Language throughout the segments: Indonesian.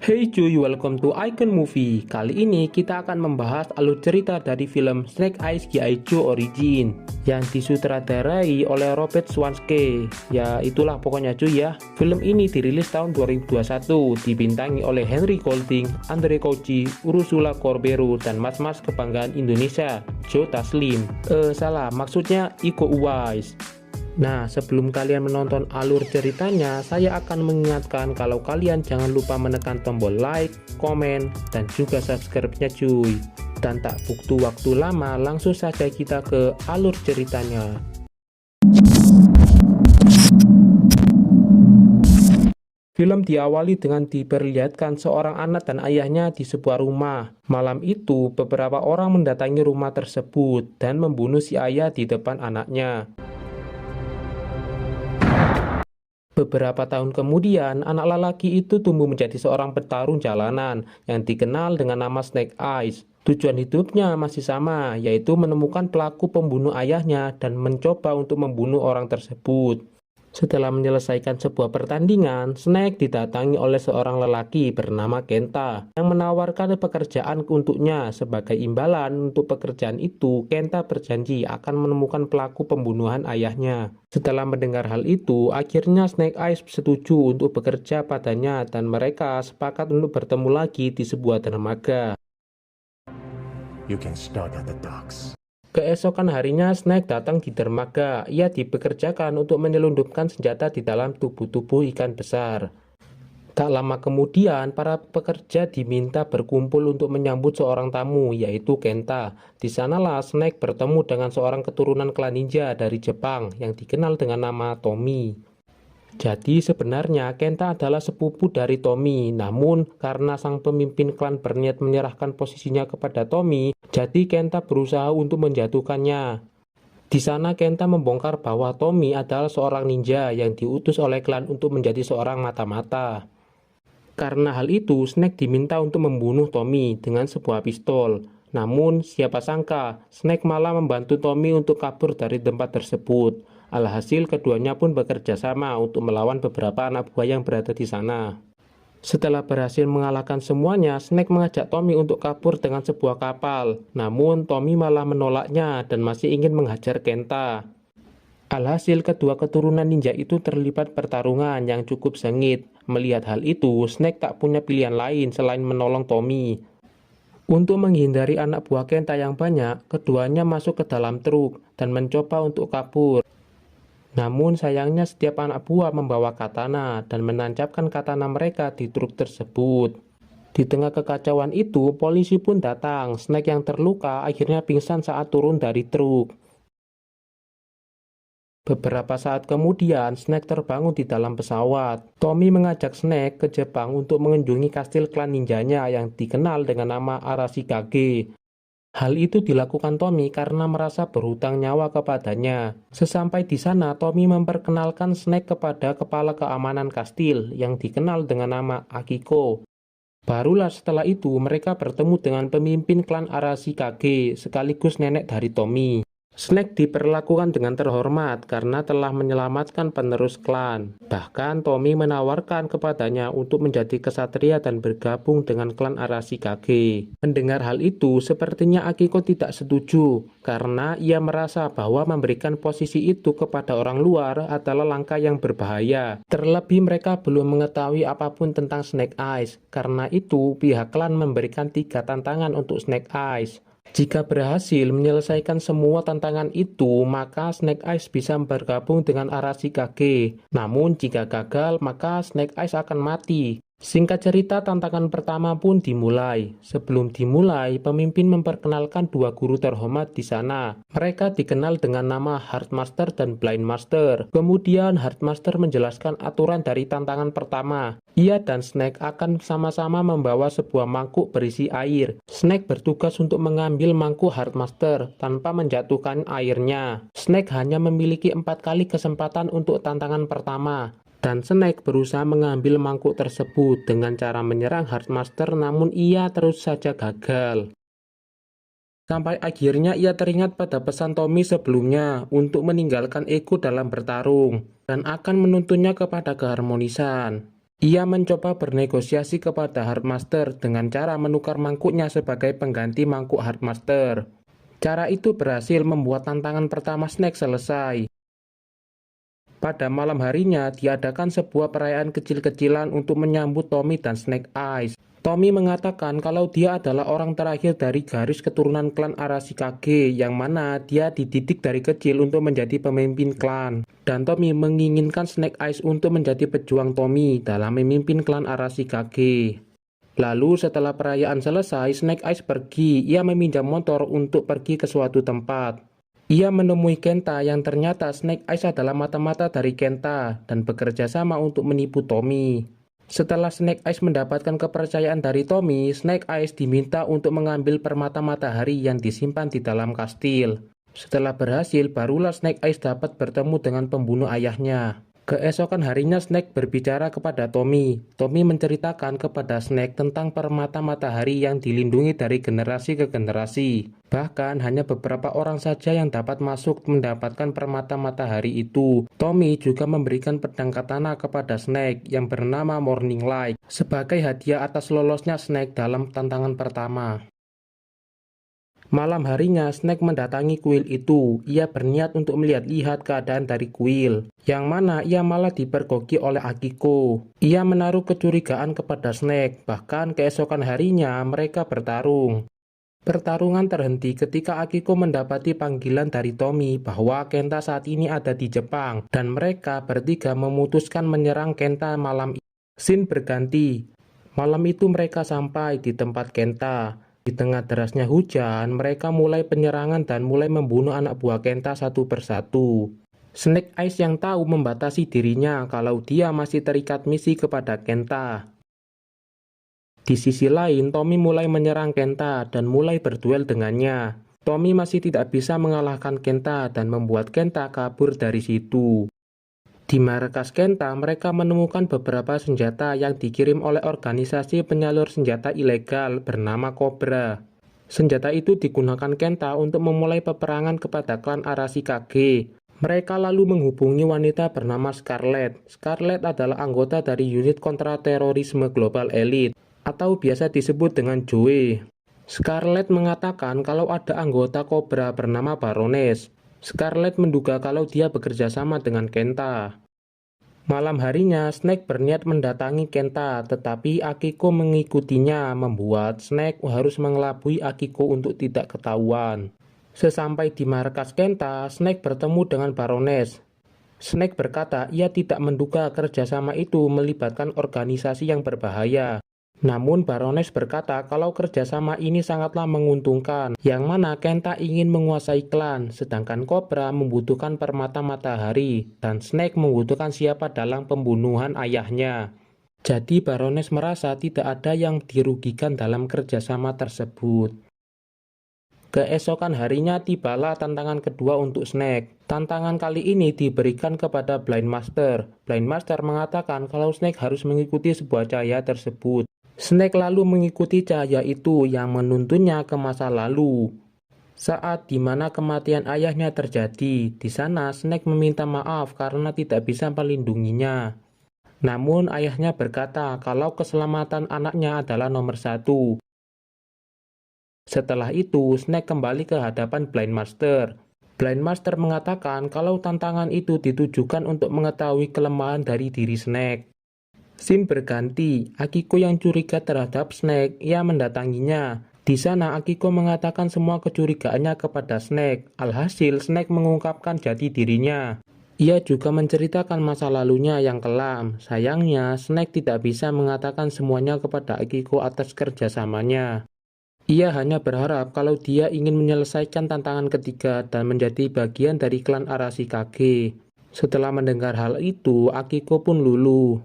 Hey cuy, welcome to Icon Movie. Kali ini kita akan membahas alur cerita dari film Snake Eyes G.I. Joe Origin yang disutradarai oleh Robert Swanske. Ya itulah pokoknya cuy ya. Film ini dirilis tahun 2021, dibintangi oleh Henry Golding, Andre Cauchi, Ursula Corberó, dan mas-mas kebanggaan Indonesia, Joe Taslim. Salah, maksudnya Iko Uwais. Nah, sebelum kalian menonton alur ceritanya, saya akan mengingatkan kalau kalian jangan lupa menekan tombol like, komen, dan juga subscribe-nya cuy. Dan tak butuh waktu lama, langsung saja kita ke alur ceritanya. Film diawali dengan diperlihatkan seorang anak dan ayahnya di sebuah rumah. Malam itu, beberapa orang mendatangi rumah tersebut dan membunuh si ayah di depan anaknya. Beberapa tahun kemudian, anak lelaki itu tumbuh menjadi seorang petarung jalanan yang dikenal dengan nama Snake Eyes. Tujuan hidupnya masih sama, yaitu menemukan pelaku pembunuh ayahnya dan mencoba untuk membunuh orang tersebut. Setelah menyelesaikan sebuah pertandingan, Snake didatangi oleh seorang lelaki bernama Kenta yang menawarkan pekerjaan untuknya. Sebagai imbalan untuk pekerjaan itu, Kenta berjanji akan menemukan pelaku pembunuhan ayahnya. Setelah mendengar hal itu, akhirnya Snake Eyes setuju untuk bekerja padanya dan mereka sepakat untuk bertemu lagi di sebuah dermaga. You can start at the docks. Keesokan harinya, Snake datang di dermaga. Ia dipekerjakan untuk menyelundupkan senjata di dalam tubuh-tubuh ikan besar. Tak lama kemudian, para pekerja diminta berkumpul untuk menyambut seorang tamu, yaitu Kenta. Di sanalah Snake bertemu dengan seorang keturunan klan ninja dari Jepang yang dikenal dengan nama Tommy. Jadi sebenarnya Kenta adalah sepupu dari Tommy, namun karena sang pemimpin klan berniat menyerahkan posisinya kepada Tommy, jadi Kenta berusaha untuk menjatuhkannya. Di sana Kenta membongkar bahwa Tommy adalah seorang ninja yang diutus oleh klan untuk menjadi seorang mata-mata. Karena hal itu, Snake diminta untuk membunuh Tommy dengan sebuah pistol. Namun, siapa sangka, Snake malah membantu Tommy untuk kabur dari tempat tersebut. Alhasil, keduanya pun bekerja sama untuk melawan beberapa anak buah yang berada di sana. Setelah berhasil mengalahkan semuanya, Snake mengajak Tommy untuk kabur dengan sebuah kapal. Namun, Tommy malah menolaknya dan masih ingin menghajar Kenta. Alhasil, kedua keturunan ninja itu terlibat pertarungan yang cukup sengit. Melihat hal itu, Snake tak punya pilihan lain selain menolong Tommy. Untuk menghindari anak buah Kenta yang banyak, keduanya masuk ke dalam truk dan mencoba untuk kabur. Namun sayangnya setiap anak buah membawa katana dan menancapkan katana mereka di truk tersebut. Di tengah kekacauan itu, polisi pun datang. Snake yang terluka akhirnya pingsan saat turun dari truk. Beberapa saat kemudian, Snake terbangun di dalam pesawat. Tommy mengajak Snake ke Jepang untuk mengunjungi kastil klan ninjanya yang dikenal dengan nama Arashikage. Hal itu dilakukan Tommy karena merasa berhutang nyawa kepadanya. Sesampai di sana, Tommy memperkenalkan Snake kepada kepala keamanan kastil yang dikenal dengan nama Akiko. Barulah setelah itu mereka bertemu dengan pemimpin klan Arashikage sekaligus nenek dari Tommy. Snake diperlakukan dengan terhormat karena telah menyelamatkan penerus klan. Bahkan Tommy menawarkan kepadanya untuk menjadi kesatria dan bergabung dengan klan Arashikage. Mendengar hal itu, sepertinya Akiko tidak setuju karena ia merasa bahwa memberikan posisi itu kepada orang luar adalah langkah yang berbahaya. Terlebih mereka belum mengetahui apapun tentang Snake Eyes. Karena itu, pihak klan memberikan 3 tantangan untuk Snake Eyes. Jika berhasil menyelesaikan semua tantangan itu, maka Snake Eyes bisa bergabung dengan Arashikage. Namun jika gagal, maka Snake Eyes akan mati. Singkat cerita, tantangan pertama pun dimulai. Sebelum dimulai, pemimpin memperkenalkan 2 guru terhormat di sana. Mereka dikenal dengan nama Heartmaster dan Blind Master. Kemudian Heartmaster menjelaskan aturan dari tantangan pertama. Ia dan Snake akan sama-sama membawa sebuah mangkuk berisi air. Snake bertugas untuk mengambil mangkuk Heartmaster tanpa menjatuhkan airnya. Snake hanya memiliki 4 kali kesempatan untuk tantangan pertama. Dan Snake berusaha mengambil mangkuk tersebut dengan cara menyerang Heartmaster, namun ia terus saja gagal. Sampai akhirnya ia teringat pada pesan Tommy sebelumnya untuk meninggalkan ego dalam bertarung dan akan menuntunnya kepada keharmonisan. Ia mencoba bernegosiasi kepada Hardmaster dengan cara menukar mangkuknya sebagai pengganti mangkuk Hardmaster. Cara itu berhasil membuat tantangan pertama Snake selesai. Pada malam harinya, diadakan sebuah perayaan kecil-kecilan untuk menyambut Tommy dan Snake Eyes. Tommy mengatakan kalau dia adalah orang terakhir dari garis keturunan klan Arashikage, yang mana dia dididik dari kecil untuk menjadi pemimpin klan. Dan Tommy menginginkan Snake Eyes untuk menjadi pejuang Tommy dalam memimpin klan Arashikage. Lalu setelah perayaan selesai, Snake Eyes pergi. Ia meminjam motor untuk pergi ke suatu tempat. Ia menemui Kenta yang ternyata Snake Eyes adalah mata-mata dari Kenta dan bekerja sama untuk menipu Tommy. Setelah Snake Eyes mendapatkan kepercayaan dari Tommy, Snake Eyes diminta untuk mengambil permata matahari yang disimpan di dalam kastil. Setelah berhasil, barulah Snake Eyes dapat bertemu dengan pembunuh ayahnya. Keesokan harinya Snake berbicara kepada Tommy. Tommy menceritakan kepada Snake tentang permata matahari yang dilindungi dari generasi ke generasi. Bahkan hanya beberapa orang saja yang dapat masuk mendapatkan permata matahari itu. Tommy juga memberikan pedang katana kepada Snake yang bernama Morning Light sebagai hadiah atas lolosnya Snake dalam tantangan pertama. Malam harinya, Snake mendatangi kuil itu. Ia berniat untuk melihat-lihat keadaan dari kuil, yang mana ia malah dipergoki oleh Akiko. Ia menaruh kecurigaan kepada Snake, bahkan keesokan harinya mereka bertarung. Pertarungan terhenti ketika Akiko mendapati panggilan dari Tommy bahwa Kenta saat ini ada di Jepang, dan mereka bertiga memutuskan menyerang Kenta malam itu. Scene berganti. Malam itu mereka sampai di tempat Kenta. Di tengah derasnya hujan, mereka mulai penyerangan dan mulai membunuh anak buah Kenta satu persatu. Snake Eyes yang tahu membatasi dirinya kalau dia masih terikat misi kepada Kenta. Di sisi lain, Tommy mulai menyerang Kenta dan mulai berduel dengannya. Tommy masih tidak bisa mengalahkan Kenta dan membuat Kenta kabur dari situ. Di markas Kenta, mereka menemukan beberapa senjata yang dikirim oleh organisasi penyalur senjata ilegal bernama Cobra. Senjata itu digunakan Kenta untuk memulai peperangan kepada klan Arashikage. Mereka lalu menghubungi wanita bernama Scarlet. Scarlet adalah anggota dari unit kontraterorisme Global Elite, atau biasa disebut dengan Joe. Scarlet mengatakan kalau ada anggota Cobra bernama Baroness. Scarlet menduga kalau dia bekerja sama dengan Kenta. Malam harinya, Snake berniat mendatangi Kenta, tetapi Akiko mengikutinya, membuat Snake harus mengelabui Akiko untuk tidak ketahuan. Sesampai di markas Kenta, Snake bertemu dengan Baroness. Snake berkata ia tidak menduga kerjasama itu melibatkan organisasi yang berbahaya. Namun Baroness berkata kalau kerjasama ini sangatlah menguntungkan, yang mana Kenta ingin menguasai klan, sedangkan Cobra membutuhkan permata matahari, dan Snake membutuhkan siapa dalam pembunuhan ayahnya. Jadi Baroness merasa tidak ada yang dirugikan dalam kerjasama tersebut. Keesokan harinya tibalah tantangan kedua untuk Snake. Tantangan kali ini diberikan kepada Blind Master. Blind Master mengatakan kalau Snake harus mengikuti sebuah cahaya tersebut. Snake lalu mengikuti cahaya itu yang menuntunnya ke masa lalu. Saat dimana kematian ayahnya terjadi, di sana Snake meminta maaf karena tidak bisa melindunginya. Namun ayahnya berkata kalau keselamatan anaknya adalah nomor satu. Setelah itu, Snake kembali ke hadapan Blind Master. Blind Master mengatakan kalau tantangan itu ditujukan untuk mengetahui kelemahan dari diri Snake. Scene berganti, Akiko yang curiga terhadap Snake, ia mendatanginya. Di sana Akiko mengatakan semua kecurigaannya kepada Snake. Alhasil Snake mengungkapkan jati dirinya. Ia juga menceritakan masa lalunya yang kelam. Sayangnya Snake tidak bisa mengatakan semuanya kepada Akiko atas kerjasamanya. Ia hanya berharap kalau dia ingin menyelesaikan tantangan ketiga dan menjadi bagian dari klan Arashikage. Setelah mendengar hal itu, Akiko pun luluh.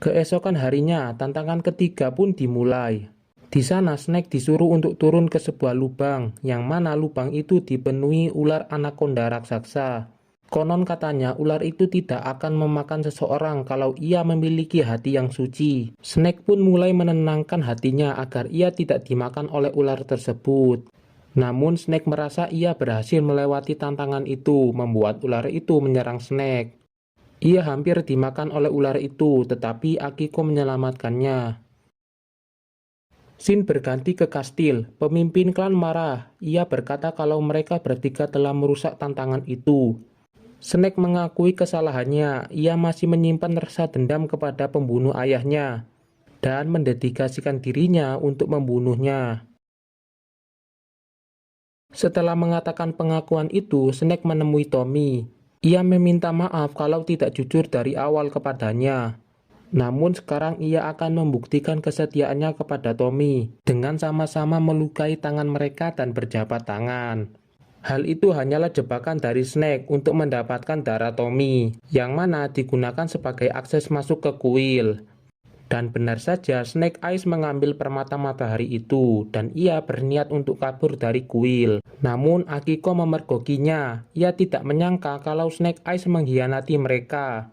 Keesokan harinya, tantangan ketiga pun dimulai. Di sana Snake disuruh untuk turun ke sebuah lubang, yang mana lubang itu dipenuhi ular anaconda raksasa. Konon katanya ular itu tidak akan memakan seseorang kalau ia memiliki hati yang suci. Snake pun mulai menenangkan hatinya agar ia tidak dimakan oleh ular tersebut. Namun Snake merasa ia berhasil melewati tantangan itu, membuat ular itu menyerang Snake. Ia hampir dimakan oleh ular itu, tetapi Akiko menyelamatkannya. Scene berganti ke kastil. Pemimpin klan marah. Ia berkata kalau mereka bertiga telah merusak tantangan itu. Snake mengakui kesalahannya. Ia masih menyimpan rasa dendam kepada pembunuh ayahnya dan mendedikasikan dirinya untuk membunuhnya. Setelah mengatakan pengakuan itu, Snake menemui Tommy. Ia meminta maaf kalau tidak jujur dari awal kepadanya. Namun sekarang ia akan membuktikan kesetiaannya kepada Tommy dengan sama-sama melukai tangan mereka dan berjabat tangan. Hal itu hanyalah jebakan dari Snake untuk mendapatkan darah Tommy, yang mana digunakan sebagai akses masuk ke kuil. Dan benar saja, Snake Eyes mengambil permata matahari itu, dan ia berniat untuk kabur dari kuil. Namun Akiko memergokinya. Ia tidak menyangka kalau Snake Eyes mengkhianati mereka.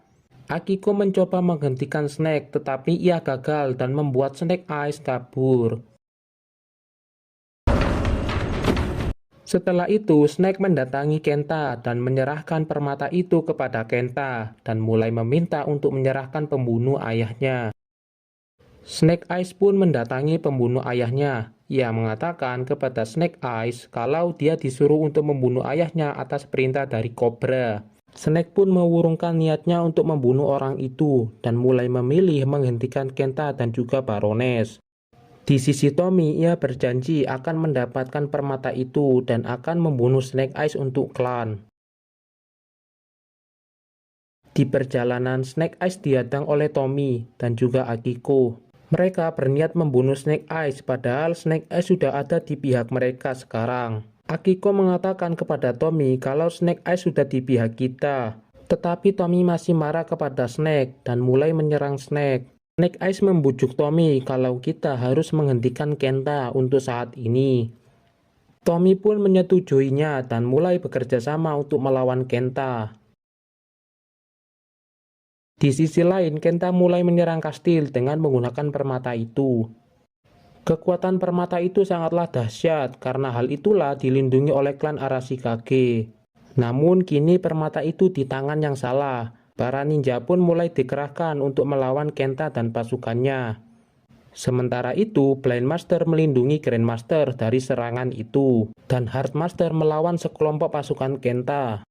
Akiko mencoba menghentikan Snake, tetapi ia gagal dan membuat Snake Eyes kabur. Setelah itu, Snake mendatangi Kenta dan menyerahkan permata itu kepada Kenta, dan mulai meminta untuk menyerahkan pembunuh ayahnya. Snake Eyes pun mendatangi pembunuh ayahnya. Ia mengatakan kepada Snake Eyes kalau dia disuruh untuk membunuh ayahnya atas perintah dari Cobra. Snake pun mengurungkan niatnya untuk membunuh orang itu dan mulai memilih menghentikan Kenta dan juga Baroness. Di sisi Tommy, ia berjanji akan mendapatkan permata itu dan akan membunuh Snake Eyes untuk klan. Di perjalanan, Snake Eyes dihadang oleh Tommy dan juga Akiko. Mereka berniat membunuh Snake Eyes, padahal Snake Eyes sudah ada di pihak mereka sekarang. Akiko mengatakan kepada Tommy kalau Snake Eyes sudah di pihak kita. Tetapi Tommy masih marah kepada Snake dan mulai menyerang Snake. Snake Eyes membujuk Tommy kalau kita harus menghentikan Kenta untuk saat ini. Tommy pun menyetujuinya dan mulai bekerja sama untuk melawan Kenta. Di sisi lain, Kenta mulai menyerang kastil dengan menggunakan permata itu. Kekuatan permata itu sangatlah dahsyat, karena hal itulah dilindungi oleh klan Arashikage. Namun kini permata itu di tangan yang salah. Para ninja pun mulai dikerahkan untuk melawan Kenta dan pasukannya. Sementara itu, Blind Master melindungi Grandmaster dari serangan itu, dan Heartmaster melawan sekelompok pasukan Kenta.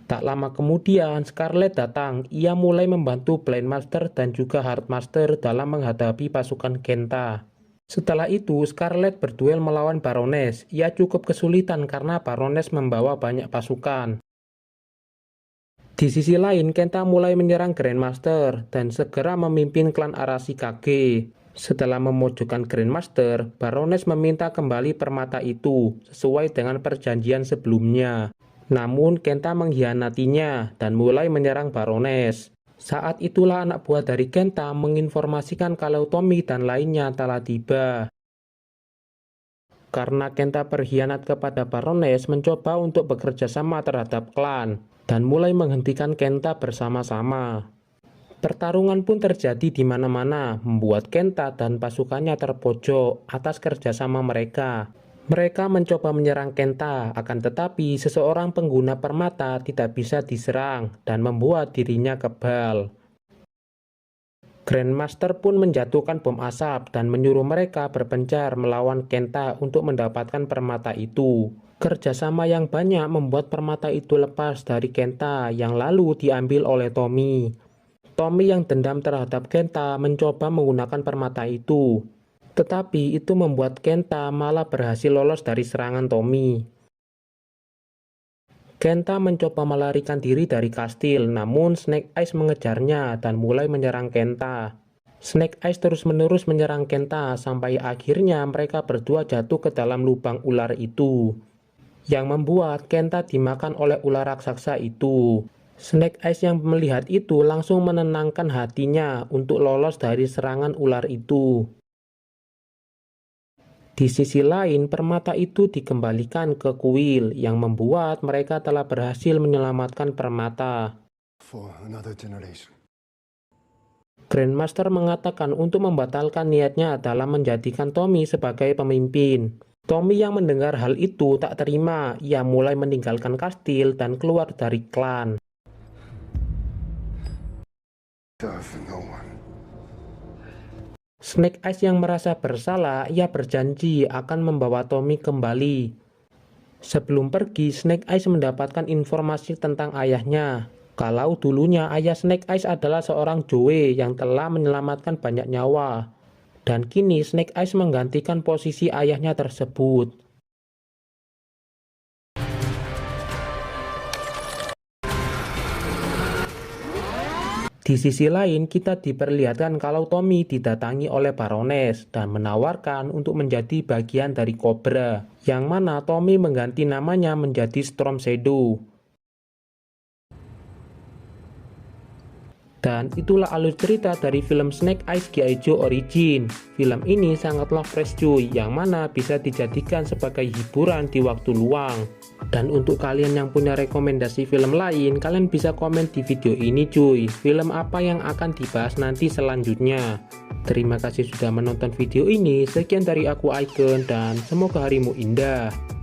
Tak lama kemudian, Scarlet datang. Ia mulai membantu Blind Master dan juga Heartmaster dalam menghadapi pasukan Kenta. Setelah itu, Scarlet berduel melawan Baroness. Ia cukup kesulitan karena Baroness membawa banyak pasukan. Di sisi lain, Kenta mulai menyerang Grandmaster dan segera memimpin klan Arashikage. Setelah memojokkan Grandmaster, Baroness meminta kembali permata itu sesuai dengan perjanjian sebelumnya. Namun Kenta mengkhianatinya dan mulai menyerang Baroness. Saat itulah anak buah dari Kenta menginformasikan kalau Tommy dan lainnya telah tiba. Karena Kenta berkhianat kepada Baroness, mencoba untuk bekerja sama terhadap klan dan mulai menghentikan Kenta bersama-sama. Pertarungan pun terjadi di mana-mana, membuat Kenta dan pasukannya terpojok atas kerjasama mereka. Mereka mencoba menyerang Kenta, akan tetapi seseorang pengguna permata tidak bisa diserang dan membuat dirinya kebal. Grandmaster pun menjatuhkan bom asap dan menyuruh mereka berpencar melawan Kenta untuk mendapatkan permata itu. Kerjasama yang banyak membuat permata itu lepas dari Kenta yang lalu diambil oleh Tommy. Tommy yang dendam terhadap Kenta mencoba menggunakan permata itu. Tetapi itu membuat Kenta malah berhasil lolos dari serangan Tommy. Kenta mencoba melarikan diri dari kastil, namun Snake Eyes mengejarnya dan mulai menyerang Kenta. Snake Eyes terus-menerus menyerang Kenta sampai akhirnya mereka berdua jatuh ke dalam lubang ular itu, yang membuat Kenta dimakan oleh ular raksasa itu. Snake Eyes yang melihat itu langsung menenangkan hatinya untuk lolos dari serangan ular itu. Di sisi lain, permata itu dikembalikan ke kuil yang membuat mereka telah berhasil menyelamatkan permata. For another generation. Grandmaster mengatakan untuk membatalkan niatnya dalam menjadikan Tommy sebagai pemimpin. Tommy yang mendengar hal itu tak terima. Ia mulai meninggalkan kastil dan keluar dari klan. Snake Eyes yang merasa bersalah, ia berjanji akan membawa Tommy kembali. Sebelum pergi, Snake Eyes mendapatkan informasi tentang ayahnya. Kalau dulunya ayah Snake Eyes adalah seorang Joe yang telah menyelamatkan banyak nyawa. Dan kini Snake Eyes menggantikan posisi ayahnya tersebut. Di sisi lain, kita diperlihatkan kalau Tommy didatangi oleh Baroness dan menawarkan untuk menjadi bagian dari Cobra, yang mana Tommy mengganti namanya menjadi Storm Shadow. Dan itulah alur cerita dari film Snake Eyes G.I. Joe Origin. Film ini sangatlah fresh cuy, yang mana bisa dijadikan sebagai hiburan di waktu luang. Dan untuk kalian yang punya rekomendasi film lain, kalian bisa komen di video ini cuy. Film apa yang akan dibahas nanti selanjutnya. Terima kasih sudah menonton video ini. Sekian dari aku Icon dan semoga harimu indah.